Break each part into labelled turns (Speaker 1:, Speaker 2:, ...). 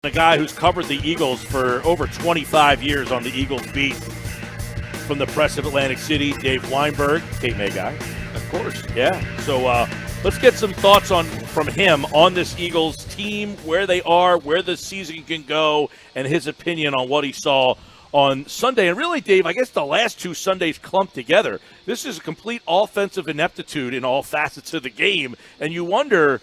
Speaker 1: A guy who's covered the Eagles for over 25 years on the Eagles beat from the press of Atlantic City, Dave Weinberg, Cape May guy.
Speaker 2: Of course.
Speaker 1: Yeah. So let's get some thoughts from him on this Eagles team, where they are, where the season can go, and his opinion on what he saw on Sunday. And really, Dave, I guess the last two Sundays clumped together. This is a complete offensive ineptitude in all facets of the game. And you wonder,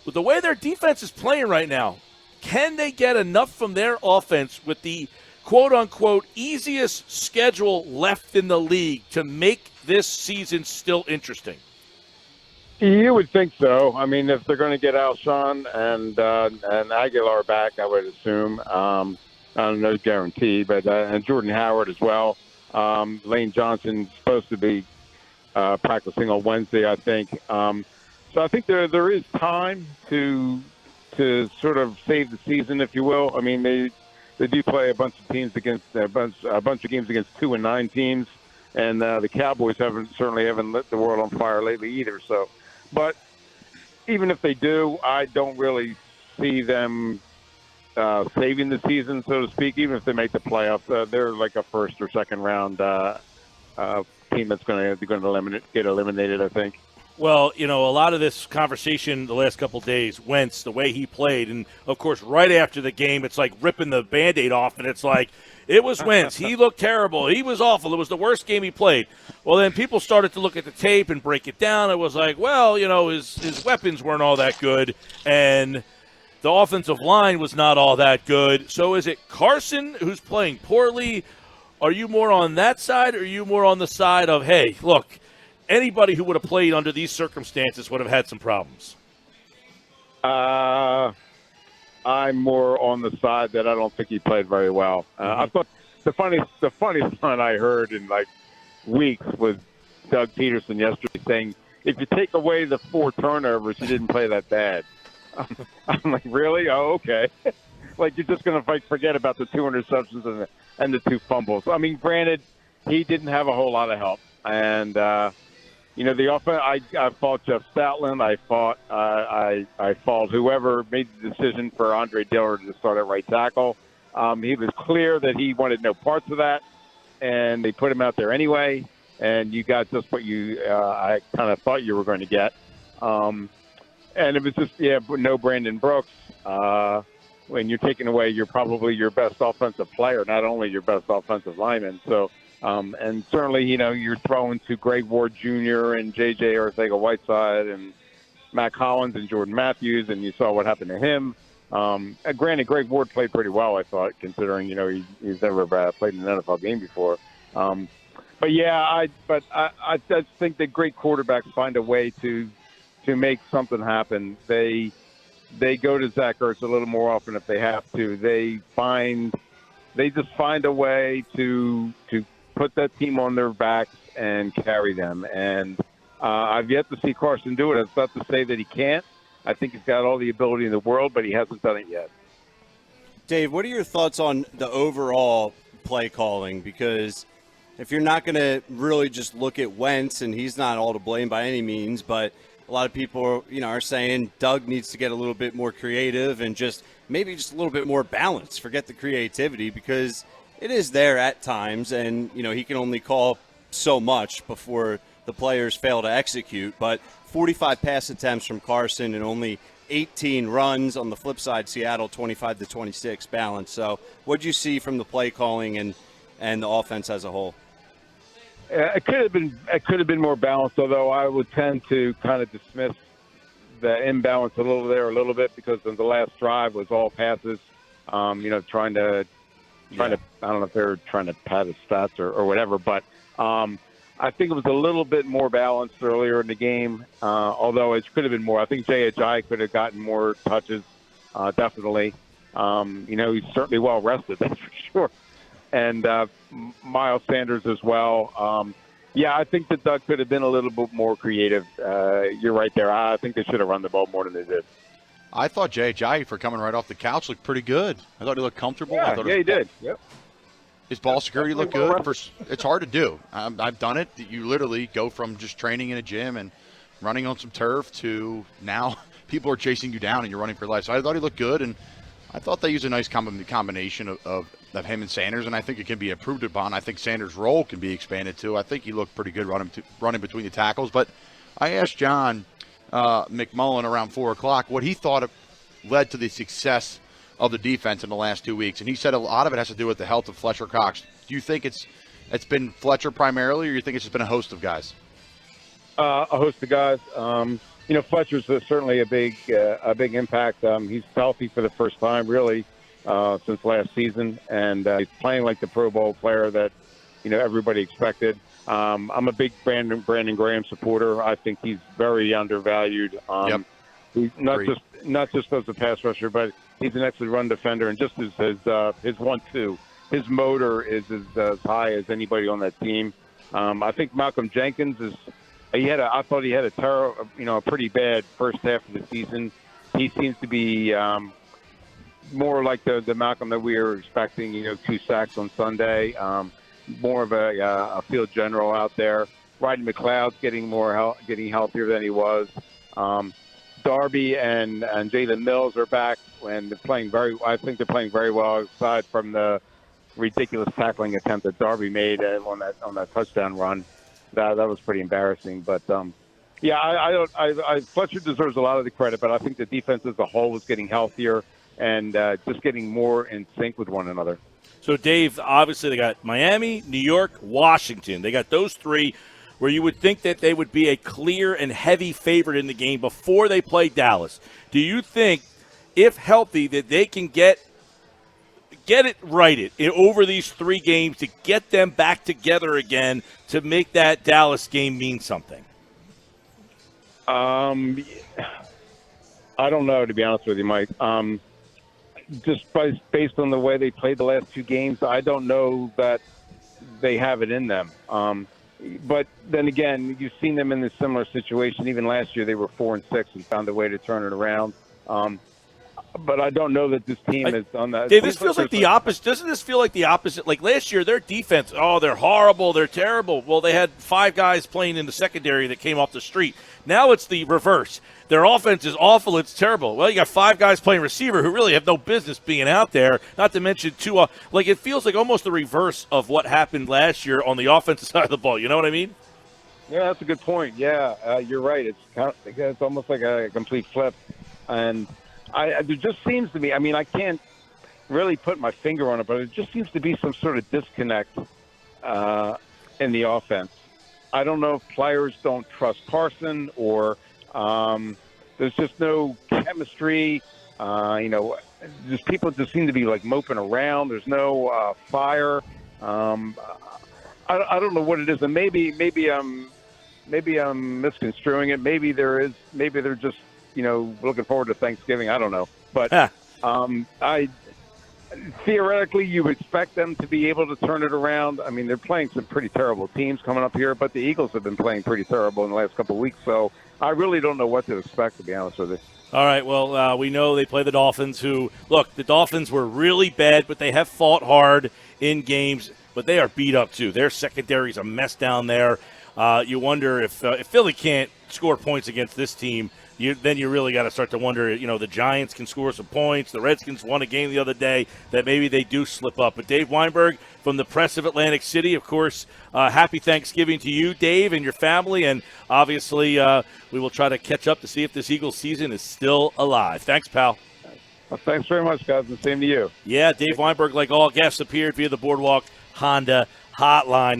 Speaker 1: with the way their defense is playing right now, can they get enough from their offense with the quote-unquote easiest schedule left in the league to make this season still interesting?
Speaker 3: You would think so. I mean, if they're going to get Alshon and Aguilar back, I would assume. I don't know, guarantee, but and Jordan Howard as well. Lane Johnson's supposed to be practicing on Wednesday, I think. So I think there is time to sort of save the season, if you will. I mean, they do play a bunch of teams against a bunch of games against 2-9 teams, and the Cowboys certainly haven't lit the world on fire lately either. So, but even if they do, I don't really see them saving the season, so to speak. Even if they make the playoffs, they're like a first or second round team that's going to get eliminated, I think.
Speaker 1: Well, you know, a lot of this conversation the last couple of days, Wentz, the way he played, and, of course, right after the game, it's like ripping the Band-Aid off, and it's like, it was Wentz. He looked terrible. He was awful. It was the worst game he played. Well, then people started to look at the tape and break it down. It was like, well, you know, his weapons weren't all that good, and the offensive line was not all that good. So is it Carson who's playing poorly? Are you more on that side, or are you more on the side of, hey, look, anybody who would have played under these circumstances would have had some problems?
Speaker 3: I'm more on the side that I don't think he played very well. I thought the funniest one I heard in like weeks was Doug Peterson yesterday saying, if you take away the 4 turnovers, he didn't play that bad. I'm like, really? Oh, okay. Like, you're just going to forget about the 2 interceptions and the 2 fumbles. I mean, granted, he didn't have a whole lot of help. And, you know, the offense. I fought Jeff Stoutland. I fought whoever made the decision for Andre Dillard to start at right tackle. He was clear that he wanted no parts of that, and they put him out there anyway. And you got just what I kind of thought you were going to get. And it was just no Brandon Brooks. When you're taking away, you're probably your best offensive player, not only your best offensive lineman. So. And certainly, you know, you're throwing to Greg Ward Jr. and J.J. Arcega-Whiteside and Mac Hollins and Jordan Matthews, and you saw what happened to him. Granted, Greg Ward played pretty well, I thought, considering, you know, he's never played in an NFL game before. But, yeah, I just think that great quarterbacks find a way to make something happen. They go to Zach Ertz a little more often if they have to. They just find a way to put that team on their backs and carry them. And I've yet to see Carson do it. It's not to say that he can't. I think he's got all the ability in the world, but he hasn't done it yet.
Speaker 2: Dave, what are your thoughts on the overall play calling? Because if you're not going to really just look at Wentz, and he's not all to blame by any means, but a lot of people, you know, are saying Doug needs to get a little bit more creative and maybe just a little bit more balanced. Forget the creativity, because it is there at times, and, you know, he can only call so much before the players fail to execute. But 45 pass attempts from Carson and only 18 runs. On the flip side, Seattle 25-26 balance. So what did you see from the play calling and the offense as a whole?
Speaker 3: It could have been more balanced, although I would tend to kind of dismiss the imbalance a little bit, because the last drive was all passes. You know, trying to I don't know if they're trying to pad his stats or whatever, but I think it was a little bit more balanced earlier in the game, although it could have been more. I think J.H.I. could have gotten more touches, definitely. You know, he's certainly well rested, that's for sure. And Miles Sanders as well. Yeah, I think that Doug could have been a little bit more creative. You're right there. I think they should have run the ball more than they did.
Speaker 4: I thought J.H.I., for coming right off the couch, looked pretty good. I thought he looked comfortable.
Speaker 3: Yeah, he did. Yep.
Speaker 4: His ball security looked good. It's hard to do. I've done it. You literally go from just training in a gym and running on some turf to now people are chasing you down and you're running for your life. So I thought he looked good. And I thought they used a nice combination of him and Sanders, and I think it can be improved upon. I think Sanders' role can be expanded too. I think he looked pretty good running between the tackles. But I asked John McMullen around 4 o'clock what he thought led to the success of the defense in the last 2 weeks, and he said a lot of it has to do with the health of Fletcher Cox. Do you think it's been Fletcher primarily, or you think it's just been a host of guys?
Speaker 3: A host of guys. Fletcher's certainly a big impact. He's healthy for the first time, really, since last season, and he's playing like the Pro Bowl player that everybody expected. I'm a big Brandon Graham supporter. I think he's very undervalued. He's not just as a pass rusher, but he's an excellent run defender, and just as his 1-2, his motor is as high as anybody on that team. I think Malcolm Jenkins is. I thought he had a pretty bad first half of the season. He seems to be more like the Malcolm that we were expecting. 2 sacks on Sunday. More of a field general out there. Rodney McLeod's getting healthier than he was. Darby and Jalen Mills are back, and they're playing I think they're playing very well. Aside from the ridiculous tackling attempt that Darby made on that touchdown run. That was pretty embarrassing, but Fletcher deserves a lot of the credit, but I think the defense as a whole is getting healthier and just getting more in sync with one another.
Speaker 1: So, Dave, obviously they got Miami, New York, Washington. They got those 3 where you would think that they would be a clear and heavy favorite in the game before they play Dallas. Do you think, if healthy, that they can get it righted over these 3 games to get them back together again to make that Dallas game mean something?
Speaker 3: I don't know, to be honest with you, Mike. Just based on the way they played the last 2 games, I don't know that they have it in them. But then again, you've seen them in a similar situation. Even last year, they were 4-6 and found a way to turn it around. But I don't know that this team is on that.
Speaker 1: Dave, this feels like the opposite. Doesn't this feel like the opposite? Like last year, their defense, they're horrible, they're terrible. Well, they had 5 guys playing in the secondary that came off the street. Now it's the reverse. Their offense is awful, it's terrible. Well, you got 5 guys playing receiver who really have no business being out there, not to mention 2. It feels like almost the reverse of what happened last year on the offensive side of the ball. You know what I mean?
Speaker 3: Yeah, that's a good point. Yeah, you're right. It's almost like a complete flip. And there just seems to be, I can't really put my finger on it, but it just seems to be some sort of disconnect in the offense. I don't know if players don't trust Carson or there's just no chemistry. Just people just seem to be like moping around. There's no fire. I don't know what it is, and maybe I'm misconstruing it. Maybe they're just looking forward to Thanksgiving. I don't know. But theoretically, you expect them to be able to turn it around. They're playing some pretty terrible teams coming up here, but the Eagles have been playing pretty terrible in the last couple of weeks. So I really don't know what to expect, to be honest with you.
Speaker 1: All right, well, we know they play the Dolphins, who, look, the Dolphins were really bad, but they have fought hard in games, but they are beat up, too. Their secondary is a mess down there. You wonder if Philly can't score points against this team, then you really got to start to wonder, the Giants can score some points. The Redskins won a game the other day that maybe they do slip up. But Dave Weinberg from the Press of Atlantic City, of course, happy Thanksgiving to you, Dave, and your family. And obviously we will try to catch up to see if this Eagles season is still alive. Thanks, pal.
Speaker 3: Well, thanks very much, guys, and same to you.
Speaker 1: Yeah, Dave Weinberg, like all guests, appeared via the Boardwalk Honda hotline.